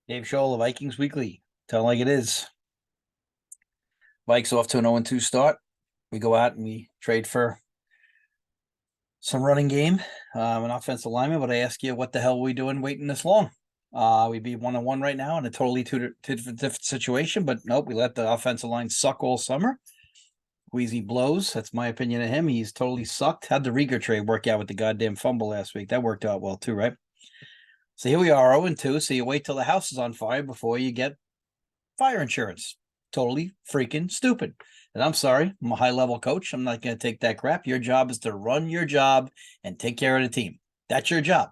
Dave Scholl, Vikings Weekly. Tell it like it is. Vikes off to an 0-2 start. We go out and we trade for some running game, an offensive lineman. But I ask you, what the hell are we doing waiting this long? We'd be 1-1 right now in a totally different situation. But nope, we let the offensive line suck all summer. Wheezy blows. That's my opinion of him. He's totally sucked. How'd the Rieger trade work out with the goddamn fumble last week? That worked out well too, right? So here we are, 0-2. So you wait till the house is on fire before you get fire insurance. Totally freaking stupid. And I'm sorry, I'm a high-level coach. I'm not going to take that crap. Your job is to run your job and take care of the team. That's your job.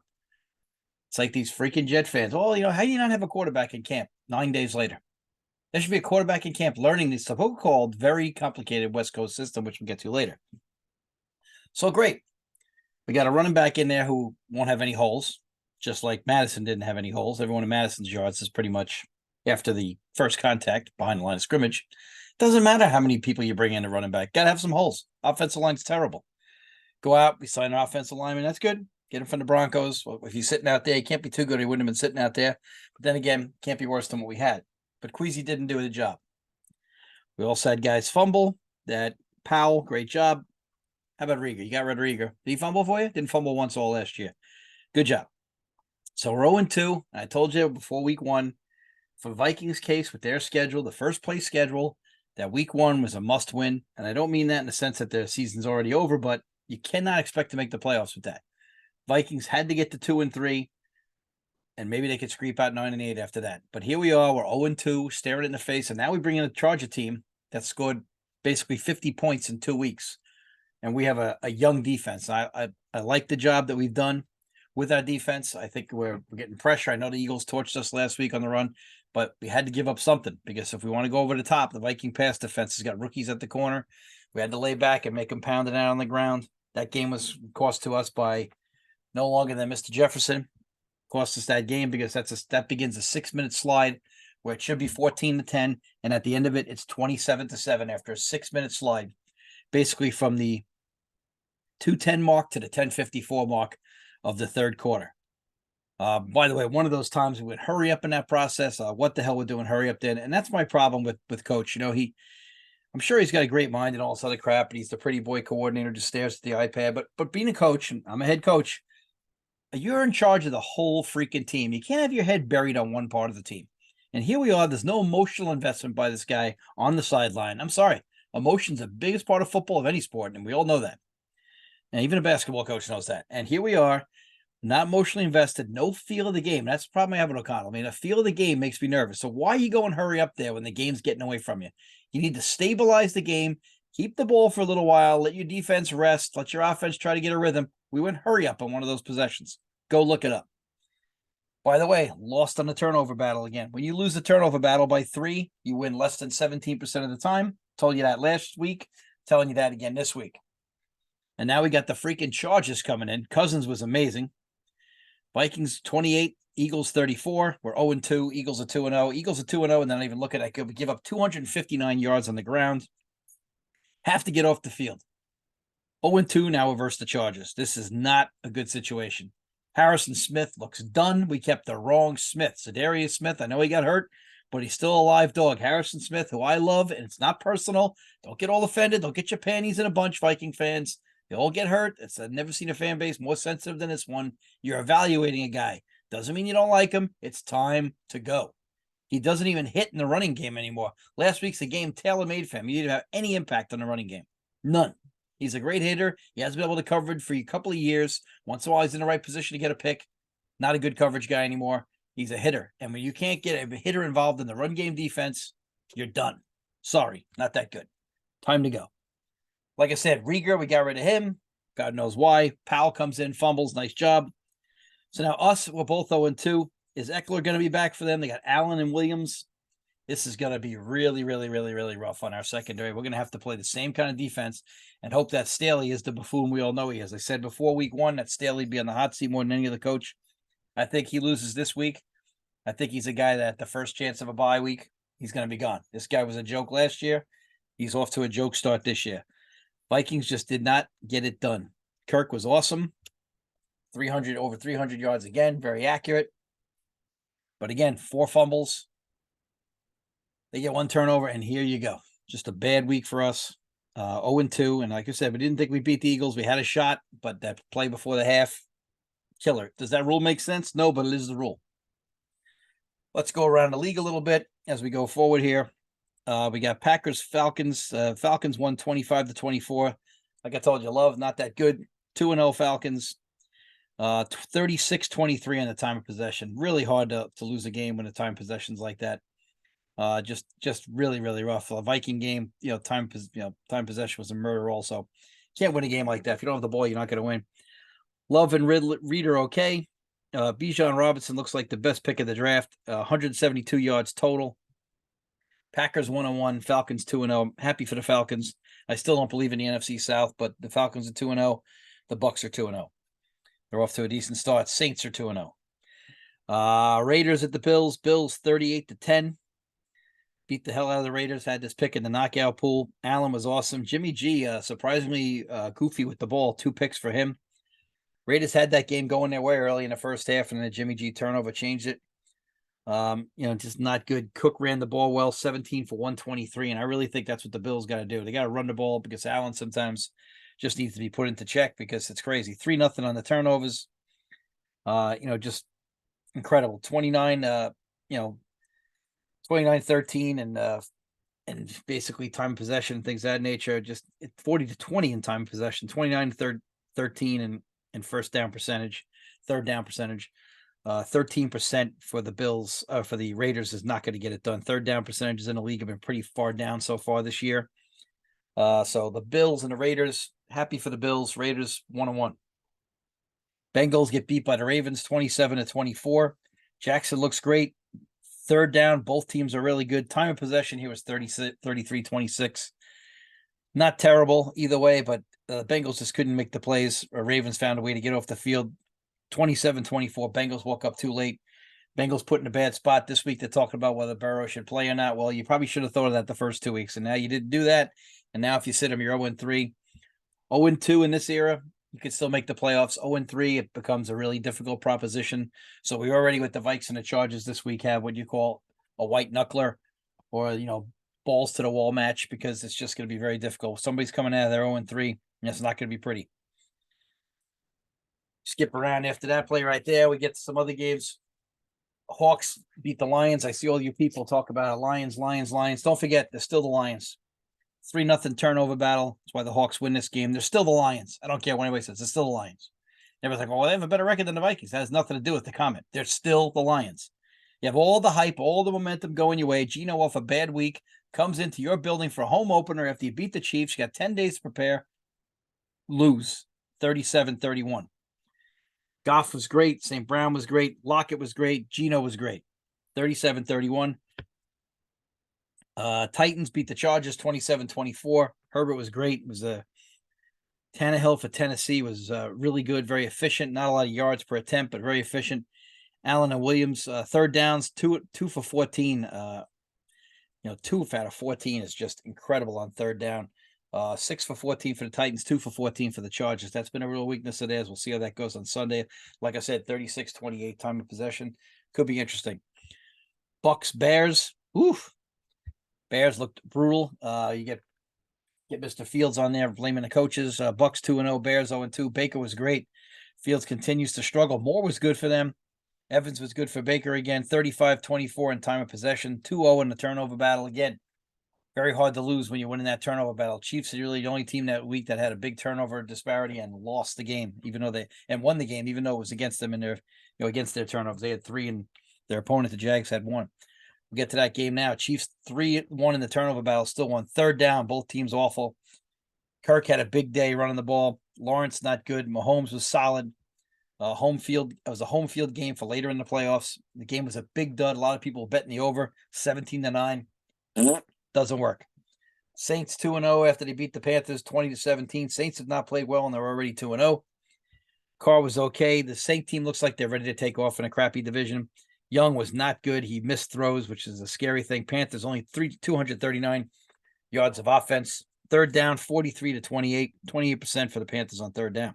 It's like these freaking Jet fans. Oh, how do you not have a quarterback in camp 9 days later? There should be a quarterback in camp learning this so-called very complicated West Coast system, which we'll get to later. So great. We got a running back in there who won't have any holes, just like Madison didn't have any holes. Everyone in Madison's yards is pretty much after the first contact behind the line of scrimmage. Doesn't matter how many people you bring in to running back. Got to have some holes. Offensive line's terrible. Go out. We sign an offensive lineman. That's good. Get him from the Broncos. Well, if he's sitting out there, he can't be too good. He wouldn't have been sitting out there. But then again, can't be worse than what we had. But Queasy didn't do the job. We also had guys fumble. That Powell, great job. How about Rieger? You got rid of Rieger. Did he fumble for you? Didn't fumble once all last year. Good job. So we're 0-2. I told you before week 1, for Vikings case with their schedule, the first place schedule, that week 1 was a must win. And I don't mean that in the sense that their season's already over, but you cannot expect to make the playoffs with that. Vikings had to get to 2-3, and maybe they could scrape out 9-8 after that. But here we are, we're 0-2, staring in the face, and now we bring in a Charger team that scored basically 50 points in 2 weeks. And we have a young defense. I like the job that we've done with our defense. I think we're getting pressure. I know the Eagles torched us last week on the run, but we had to give up something because if we want to go over the top, the Viking pass defense has got rookies at the corner. We had to lay back and make them pound it out on the ground. That game was cost to us by no longer than Mr. Jefferson. Cost us that game because that begins a 6-minute slide where it should be 14-10, and at the end of it, it's 27-7 after a 6-minute slide, basically from the 2:10 mark to the 10:54 mark of the third quarter. By the way, one of those times we would hurry up in that process. What the hell we're doing, hurry up then. And that's my problem with Coach. I'm sure he's got a great mind and all this other crap, and he's the pretty boy coordinator, just stares at the iPad. But being a coach, and I'm a head coach, you're in charge of the whole freaking team. You can't have your head buried on one part of the team. And here we are. There's no emotional investment by this guy on the sideline. I'm sorry. Emotion's the biggest part of football of any sport, and we all know that. And even a basketball coach knows that. And here we are, not emotionally invested, no feel of the game. That's the problem I have with O'Connell. I mean, a feel of the game makes me nervous. So why are you going hurry up there when the game's getting away from you? You need to stabilize the game, keep the ball for a little while, let your defense rest, let your offense try to get a rhythm. We went hurry up on one of those possessions. Go look it up. By the way, lost on the turnover battle again. When you lose the turnover battle by 3, you win less than 17% of the time. Told you that last week, telling you that again this week. And now we got the freaking Chargers coming in. Cousins was amazing. Vikings 28, Eagles 34. We're 0-2. Eagles are 2-0. Eagles are 2-0, and then I even look at it. We give up 259 yards on the ground. Have to get off the field. 0-2 now versus the Chargers. This is not a good situation. Harrison Smith looks done. We kept the wrong Smith. Zadarius Smith, I know he got hurt, but he's still a live dog. Harrison Smith, who I love, and it's not personal. Don't get all offended. Don't get your panties in a bunch, Viking fans. They all get hurt. I've never seen a fan base more sensitive than this one. You're evaluating a guy. Doesn't mean you don't like him. It's time to go. He doesn't even hit in the running game anymore. Last week's a game tailor-made for him. He didn't have any impact on the running game. None. He's a great hitter. He has been able to cover it for a couple of years. Once in a while, he's in the right position to get a pick. Not a good coverage guy anymore. He's a hitter. And when you can't get a hitter involved in the run game defense, you're done. Sorry, not that good. Time to go. Like I said, Rieger, we got rid of him. God knows why. Powell comes in, fumbles. Nice job. So now we're both 0-2. Is Eckler going to be back for them? They got Allen and Williams. This is going to be really, really, really, really rough on our secondary. We're going to have to play the same kind of defense and hope that Staley is the buffoon we all know he is. I said before week 1 that Staley would be on the hot seat more than any other coach. I think he loses this week. I think he's a guy that the first chance of a bye week, he's going to be gone. This guy was a joke last year. He's off to a joke start this year. Vikings just did not get it done. Kirk was awesome. Over 300 yards again. Very accurate. But again, 4 fumbles. They get 1 turnover, and here you go. Just a bad week for us. 0-2, and like I said, we didn't think we beat the Eagles. We had a shot, but that play before the half, killer. Does that rule make sense? No, but it is the rule. Let's go around the league a little bit as we go forward here. We got Packers, Falcons. Falcons won 25-24. Like I told you, love, not that good. 2-0 Falcons. 36-23 on the time of possession. Really hard to lose a game when the time possession's like that. Just really, really rough. A Viking game, time possession was a murder also. Can't win a game like that. If you don't have the ball, you're not going to win. Love and Reed are okay. Bijan Robinson looks like the best pick of the draft. 172 yards total. Packers 1-1, Falcons 2-0. Happy for the Falcons. I still don't believe in the NFC South, but the Falcons are 2-0. The Bucks are 2-0. They're off to a decent start. Saints are 2-0. Raiders at the Bills. Bills 38-10. Beat the hell out of the Raiders. Had this pick in the knockout pool. Allen was awesome. Jimmy G, surprisingly goofy with the ball. 2 picks for him. Raiders had that game going their way early in the first half, and then the Jimmy G turnover changed it. Just not good. Cook ran the ball well, 17 for 123, and I really think that's what the Bills got to do. They got to run the ball because Allen sometimes just needs to be put into check because it's crazy. 3-0 on the turnovers. Just incredible. 29-13 and basically time of possession, things of that nature. Just 40-20 in time of possession, 29-13 in first down percentage, third down percentage. 13% for the Bills, for the Raiders is not going to get it done. Third down percentages in the league have been pretty far down so far this year. So the Bills and the Raiders, happy for the Bills. Raiders 1-1. Bengals get beat by the Ravens 27-24. Jackson looks great. Third down, both teams are really good. Time of possession here was 33-26. Not terrible either way, but the Bengals just couldn't make the plays. Ravens found a way to get off the field. 27-24. Bengals woke up too late. Bengals put in a bad spot this week. They're talking about whether Burrow should play or not. Well, you probably should have thought of that the first 2 weeks, and now you didn't do that. And now if you sit him, you're 0-3. 0-2 in this era, you could still make the playoffs. 0-3, it becomes a really difficult proposition. So we already, with the Vikes and the Chargers this week, have what you call a white knuckler or, balls to the wall match, because it's just going to be very difficult. Somebody's coming out of there 0-3, and it's not going to be pretty. Skip around after that play right there. We get to some other games. Hawks beat the Lions. I see all you people talk about it. Lions. Don't forget, they're still the Lions. 3-0 turnover battle. That's why the Hawks win this game. They're still the Lions. I don't care what anybody says. They're still the Lions. Everybody's like, well, they have a better record than the Vikings. That has nothing to do with the comment. They're still the Lions. You have all the hype, all the momentum going your way. Geno, off a bad week, comes into your building for a home opener after you beat the Chiefs. You got 10 days to prepare. Lose 37-31. Goff was great. St. Brown was great. Lockett was great. Geno was great. 37-31. Titans beat the Chargers 27-24. Herbert was great. It was Tannehill for Tennessee was really good, very efficient. Not a lot of yards per attempt, but very efficient. Allen and Williams, third downs, two for 14. 2 out of 14 is just incredible on third down. 6 for 14 for the Titans, 2 for 14 for the Chargers. That's been a real weakness of theirs. We'll see how that goes on Sunday. Like I said, 36-28 time of possession. Could be interesting. Bucks, Bears. Oof. Bears looked brutal. You get Mr. Fields on there blaming the coaches. Bucks 2-0, Bears 0-2. Baker was great. Fields continues to struggle. Moore was good for them. Evans was good for Baker again. 35-24 in time of possession. 2-0 in the turnover battle again. Very hard to lose when you're winning that turnover battle. Chiefs are really the only team that week that had a big turnover disparity and lost the game, won the game, even though it was against them in their, against their turnovers. They had 3 and their opponent, the Jags, had 1. We'll get to that game now. Chiefs 3-1 in the turnover battle, still won. Third down, both teams awful. Kirk had a big day running the ball. Lawrence not good. Mahomes was solid. Home field. It was a home field game for later in the playoffs. The game was a big dud. A lot of people betting the over, 17-9. Doesn't work. Saints 2-0 after they beat the Panthers 20-17. Saints have not played well, and they're already 2-0. Carr was okay. The Saint team looks like they're ready to take off in a crappy division. Young was not good. He missed throws, which is a scary thing. Panthers only 239 yards of offense. Third down, 43-28. 28% for the Panthers on third down.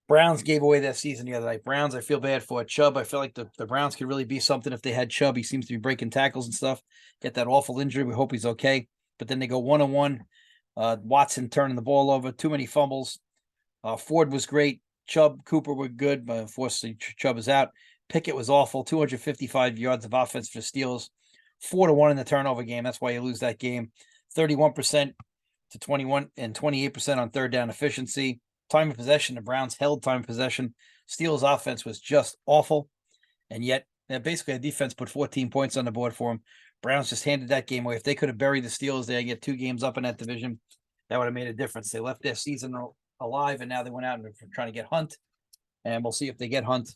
Browns gave away their season the other night. Browns, I feel bad for Chubb. I feel like the Browns could really be something if they had Chubb. He seems to be breaking tackles and stuff. Get that awful injury. We hope he's okay. But then they go 1-1. Watson turning the ball over. Too many fumbles. Ford was great. Chubb, Cooper were good, but unfortunately Chubb is out. Pickett was awful. 255 yards of offense for Steelers. 4-1 in the turnover game. That's why you lose that game. 31% to 21 and 28% on third down efficiency. Time of possession, the Browns held time of possession. Steelers offense was just awful. And yet, basically, a defense put 14 points on the board for them. Browns just handed that game away. If they could have buried the Steelers there and get 2 games up in that division, that would have made a difference. They left their season alive, and now they went out and are trying to get Hunt. And we'll see if they get Hunt.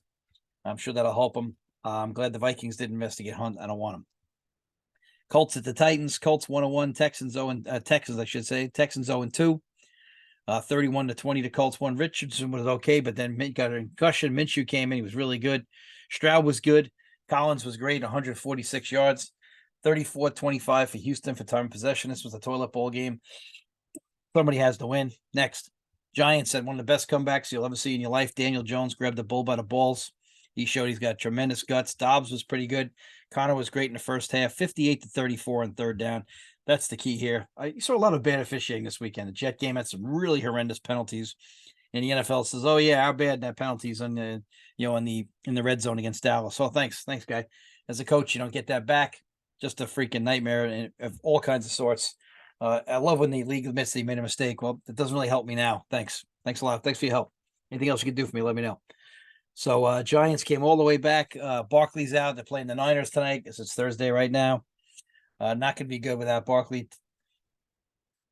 I'm sure that'll help them. I'm glad the Vikings didn't investigate Hunt. I don't want them. Colts at the Titans. Colts 1-1. Texans 0 Texans, I should say. Texans 0-2. 31-20 to Colts won. Richardson was okay, but then got a concussion. Minshew came in. He was really good. Stroud was good. Collins was great, 146 yards. 34-25 for Houston for time of possession. This was a toilet bowl game. Somebody has to win. Next. Giants had one of the best comebacks you'll ever see in your life. Daniel Jones grabbed the bull by the balls. He showed he's got tremendous guts. Dobbs was pretty good. Connor was great in the first half. 58-34 on third down. That's the key here. I saw a lot of bad officiating this weekend. The Jet game had some really horrendous penalties. And the NFL says, "Oh yeah, our bad that penalties on the in the red zone against Dallas." So thanks, guy. As a coach, you don't get that back. Just a freaking nightmare of all kinds of sorts. I love when the league admits they made a mistake. Well, it doesn't really help me now. Thanks a lot. Thanks for your help. Anything else you can do for me? Let me know. So Giants came all the way back. Barkley's out. They're playing the Niners tonight because it's Thursday right now. Not going to be good without Barkley.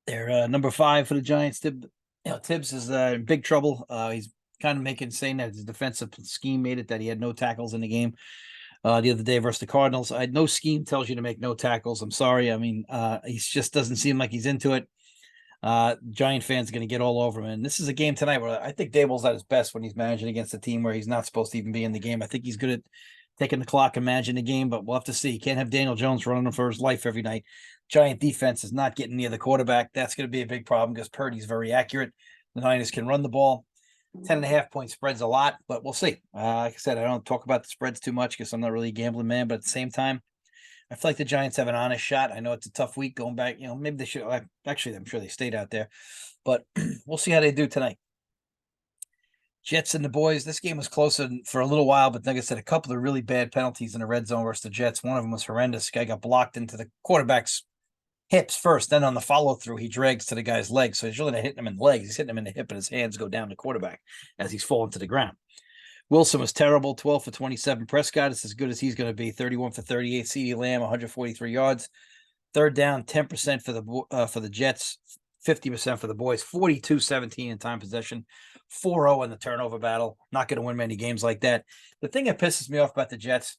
They're number 5 for the Giants. Tibbs is in big trouble. He's kind of saying that his defensive scheme made it that he had no tackles in the game the other day versus the Cardinals. No scheme tells you to make no tackles. I'm sorry. I mean, he just doesn't seem like he's into it. Giant fans are going to get all over him. And this is a game tonight where I think Dable's at his best when he's managing against a team where he's not supposed to even be in the game. I think he's good at taking the clock and managing the game, but we'll have to see. You can't have Daniel Jones running him for his life every night. Giant defense is not getting near the quarterback. That's going to be a big problem because Purdy's very accurate. The Niners can run the ball. 10.5 point spreads a lot, but we'll see. Like I said, I don't talk about the spreads too much because I'm not really a gambling man, but at the same time, I feel like the Giants have an honest shot. I know it's a tough week going back. Maybe they should. Actually, I'm sure they stayed out there, but we'll see how they do tonight. Jets and the boys. This game was closer for a little while, but like I said, a couple of really bad penalties in the red zone versus the Jets. One of them was horrendous. Guy got blocked into the quarterback's hips first. Then on the follow through, he drags to the guy's leg. So he's really not hitting him in the legs. He's hitting him in the hip, and his hands go down the quarterback as he's falling to the ground. Wilson was terrible. 12 for 27. Prescott is as good as he's going to be. 31 for 38. CeeDee Lamb, 143 yards. Third down, 10% for the Jets, 50% for the boys. 42-17 in time possession. 4-0 in the turnover battle. Not going to win many games like that. The thing that pisses me off about the Jets,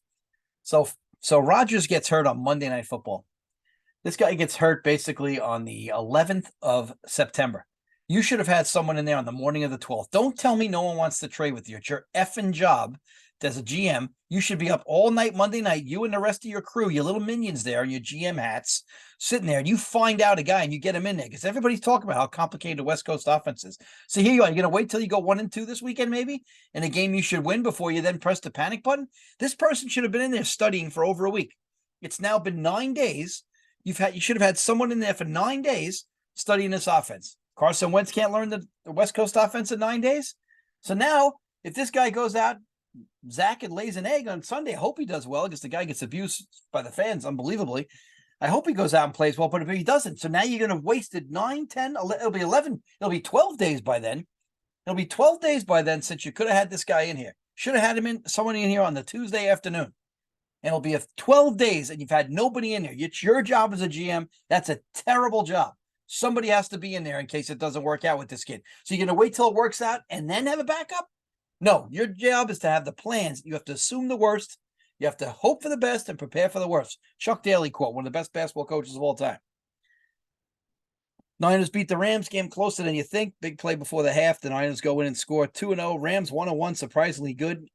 so Rodgers gets hurt on Monday Night Football. This guy gets hurt basically on the 11th of September. You should have had someone in there on the morning of the 12th. Don't tell me no one wants to trade with you. It's your effing job as a GM. You should be up all night Monday night, you and the rest of your crew, your little minions there in your GM hats, sitting there, and you find out a guy and you get him in there because everybody's talking about how complicated the West Coast offense is. So here you are. You're going to wait till you go 1-2 this weekend maybe in a game you should win before you then press the panic button? This person should have been in there studying for over a week. It's now been 9 days. You should have had someone in there for 9 days studying this offense. Carson Wentz can't learn the West Coast offense in 9 days. So now, if this guy goes out, Zach, and lays an egg on Sunday, I hope he does well because the guy gets abused by the fans unbelievably. I hope he goes out and plays well, but if he doesn't, so now you're going to have wasted 9, 10, 11, it'll be 11, it'll be 12 days by then. It'll be 12 days by then since you could have had this guy in here. Should have had someone in here on the Tuesday afternoon. And it'll be 12 days and you've had nobody in there. It's your job as a GM. That's a terrible job. Somebody has to be in there in case it doesn't work out with this kid. So you're going to wait till it works out and then have a backup? No, your job is to have the plans. You have to assume the worst. You have to hope for the best and prepare for the worst. Chuck Daly quote, one of the best basketball coaches of all time. Niners beat the Rams, game closer than you think. Big play before the half. The Niners go in and score 2-0. Rams 1-1, surprisingly good.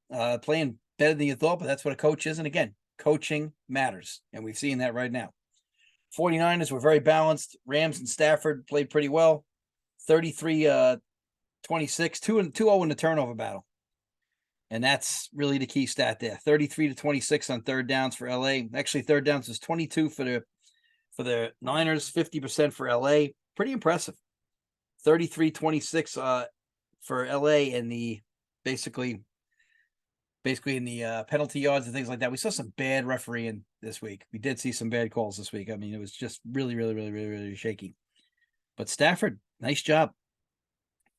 Playing better than you thought, but that's what a coach is. And again, coaching matters. And we've seen that right now. 49ers were very balanced. Rams and Stafford played pretty well. 33-20 26, 2-0 in the turnover battle. And that's really the key stat there. 33 to 26 on third downs for LA. Actually, third downs is 22 for the Niners, 50% for LA. Pretty impressive. 33-26 for LA in the basically in the penalty yards and things like that. We saw some bad refereeing this week. We did see some bad calls this week. I mean, it was just really shaky. But Stafford, nice job.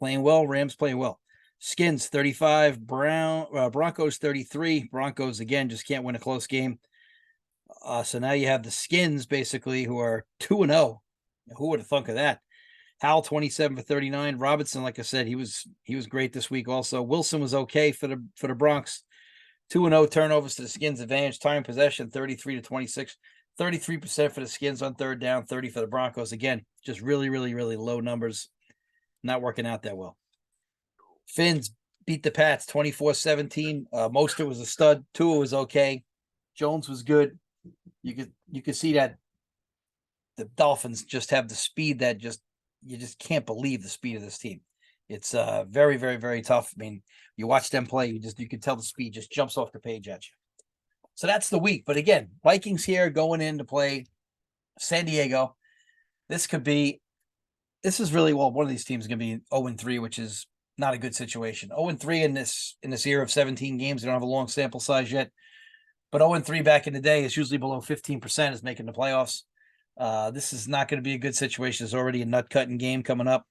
Playing well. Rams playing well. Skins 35, Broncos 33. Broncos, again, just can't win a close game. So now you have the Skins, basically, who are 2-0. Who would have thunk of that? Howell 27 for 39. Robinson, like I said, he was great this week also. Wilson was okay for the Bronx. 2-0 turnovers to the Skins' advantage. Time possession 33 to 26. 33% for the Skins on third down, 30 for the Broncos. Again, just really low numbers. Not working out that well. Finns beat the Pats 24-17. Mostert was a stud. Tua was okay. Jones was good. You could see that the Dolphins just have the speed that you just can't believe the speed of this team. It's very tough. I mean, you watch them play, you can tell the speed just jumps off the page at you. So that's the week. But again, Vikings here going in to play San Diego. This is really, well, one of these teams is going to be 0-3, which is not a good situation. 0-3 in this year of 17 games. They don't have a long sample size yet. But 0-3 back in the day is usually below 15% is making the playoffs. This is not going to be a good situation. There's already a nut-cutting game coming up.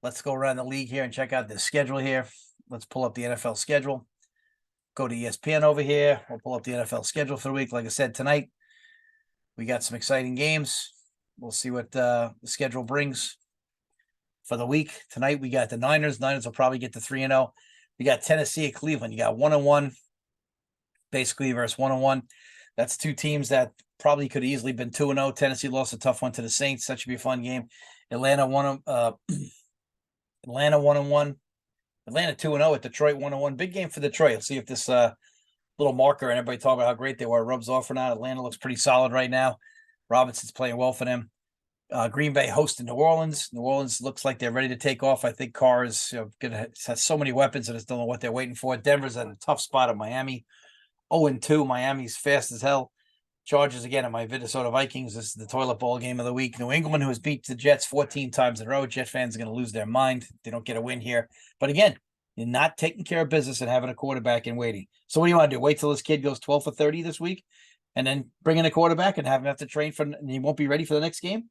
Let's go around the league here and check out the schedule here. Let's pull up the NFL schedule. Go to ESPN over here. We'll pull up the NFL schedule for the week. Like I said, tonight, we got some exciting games. We'll see what the schedule brings for the week. Tonight, we got the Niners. Niners will probably get to 3-0. We got Tennessee at Cleveland. You got 1-1, basically, versus 1-1. That's two teams that probably could have easily been 2-0. Tennessee lost a tough one to the Saints. That should be a fun game. Atlanta 1-1. Atlanta 2-0 at Detroit 1-1. Big game for Detroit. Let's see if this little marker and everybody talk about how great they were rubs off or not. Atlanta looks pretty solid right now. Robinson's playing well for them. Green Bay hosting New Orleans. New Orleans looks like they're ready to take off. I think Carr is has so many weapons and I just don't know what they're waiting for. Denver's at a tough spot at Miami. 0-2. Miami's fast as hell. Chargers again at my Minnesota Vikings. This is the toilet bowl game of the week. New England, who has beat the Jets 14 times in a row. Jet fans are going to lose their mind. They don't get a win here. But again, you're not taking care of business and having a quarterback and waiting. So what do you want to do? Wait till this kid goes 12 for 30 this week and then bring in a quarterback and have him have to train and he won't be ready for the next game?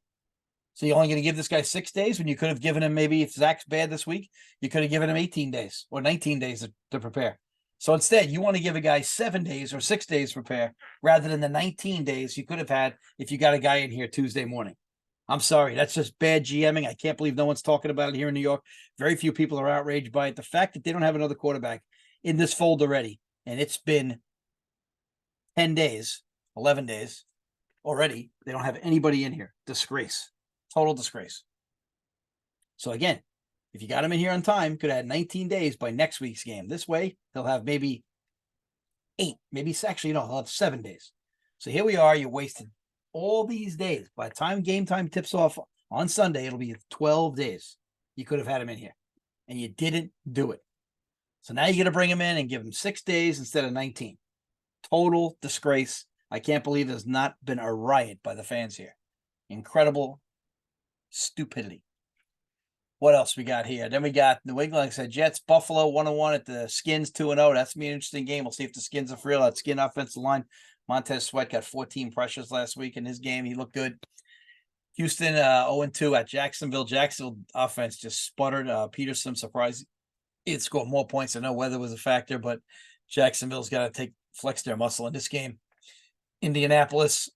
So you're only going to give this guy 6 days when you could have given him, maybe if Zach's bad this week, you could have given him 18 days or 19 days to prepare. So instead, you want to give a guy 7 days or 6 days to prepare rather than the 19 days you could have had if you got a guy in here Tuesday morning. I'm sorry. That's just bad GMing. I can't believe no one's talking about it here in New York. Very few people are outraged by it. The fact that they don't have another quarterback in this fold already, and it's been 10 days, 11 days already, they don't have anybody in here. Disgrace. Total disgrace. So again, if you got him in here on time, could have had 19 days by next week's game. This way, he'll have maybe 8, maybe actually, no, he'll have 7 days. So here we are. You wasted all these days. By the time game time tips off on Sunday, it'll be 12 days. You could have had him in here, and you didn't do it. So now you got to bring him in and give him 6 days instead of 19. Total disgrace. I can't believe there's not been a riot by the fans here. Incredible stupidity. What else we got here? Then we got New England, like I said, Jets, Buffalo 1-1 at the Skins 2-0. That's gonna be an interesting game. We'll see if the Skins are for real. That Skin offensive line. Montez Sweat got 14 pressures last week in his game. He looked good. Houston 0-2 at Jacksonville. Jacksonville offense just sputtered. Peterson, surprised he had scored more points. I know weather was a factor, but Jacksonville's got to flex their muscle in this game. Indianapolis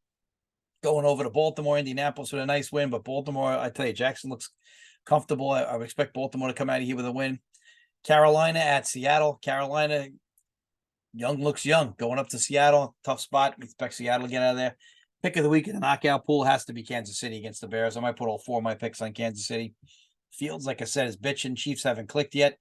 going over to Baltimore. Indianapolis with a nice win, but Baltimore, I tell you, Jackson looks comfortable. I would expect Baltimore to come out of here with a win. Carolina at Seattle. Carolina, young looks young. Going up to Seattle, tough spot. We expect Seattle to get out of there. Pick of the week in the knockout pool has to be Kansas City against the Bears. I might put all 4 of my picks on Kansas City. Fields, like I said, is bitching. Chiefs haven't clicked yet.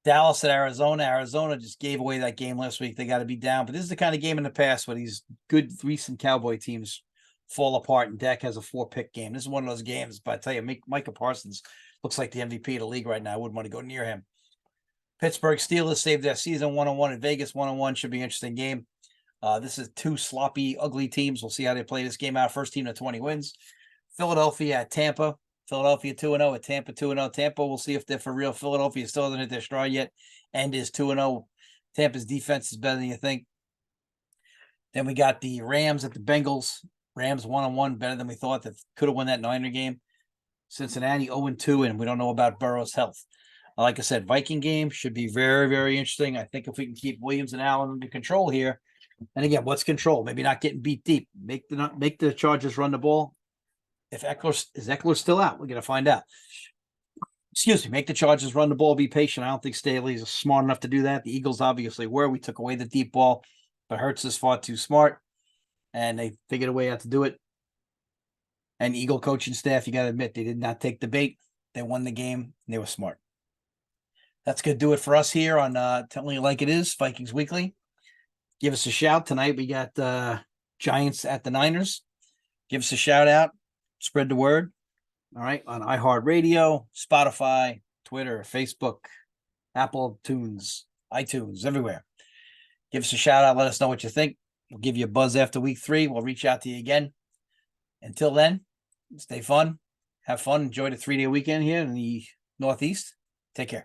Dallas at Arizona. Arizona just gave away that game last week. They got to be down. But this is the kind of game in the past where these good recent Cowboy teams fall apart and Dak has a 4-pick game. This is one of those games, but I tell you, Micah Parsons looks like the MVP of the league right now. I wouldn't want to go near him. Pittsburgh Steelers saved their season 1-1 in Vegas. 1-1 should be an interesting game. This is two sloppy, ugly teams. We'll see how they play this game out. First team to 20 wins. Philadelphia at Tampa. Philadelphia 2-0 at Tampa 2-0. Tampa, we'll see if they're for real. Philadelphia still hasn't hit their stride yet and is 2-0. Tampa's defense is better than you think. Then we got the Rams at the Bengals. Rams 1-1, better than we thought. That could have won that Niner game. Cincinnati 0-2, and we don't know about Burrow's health. Like I said, Viking game should be very, very interesting. I think if we can keep Williams and Allen under control here, and again, what's control? Maybe not getting beat deep. Make the Chargers run the ball. If Eckler still out, we're gonna find out. Excuse me. Make the Chargers run the ball. Be patient. I don't think Staley is smart enough to do that. The Eagles obviously were. We took away the deep ball, but Hurts is far too smart, and they figured a way out to do it. And Eagle coaching staff, you got to admit, they did not take the bait. They won the game, and they were smart. That's going to do it for us here on Telling You Like It Is, Vikings Weekly. Give us a shout. Tonight we got Giants at the Niners. Give us a shout out. Spread the word. All right. On iHeartRadio, Spotify, Twitter, Facebook, Apple Tunes, iTunes, everywhere. Give us a shout out. Let us know what you think. We'll give you a buzz after week 3. We'll reach out to you again. Until then, stay fun. Have fun. Enjoy the 3-day weekend here in the Northeast. Take care.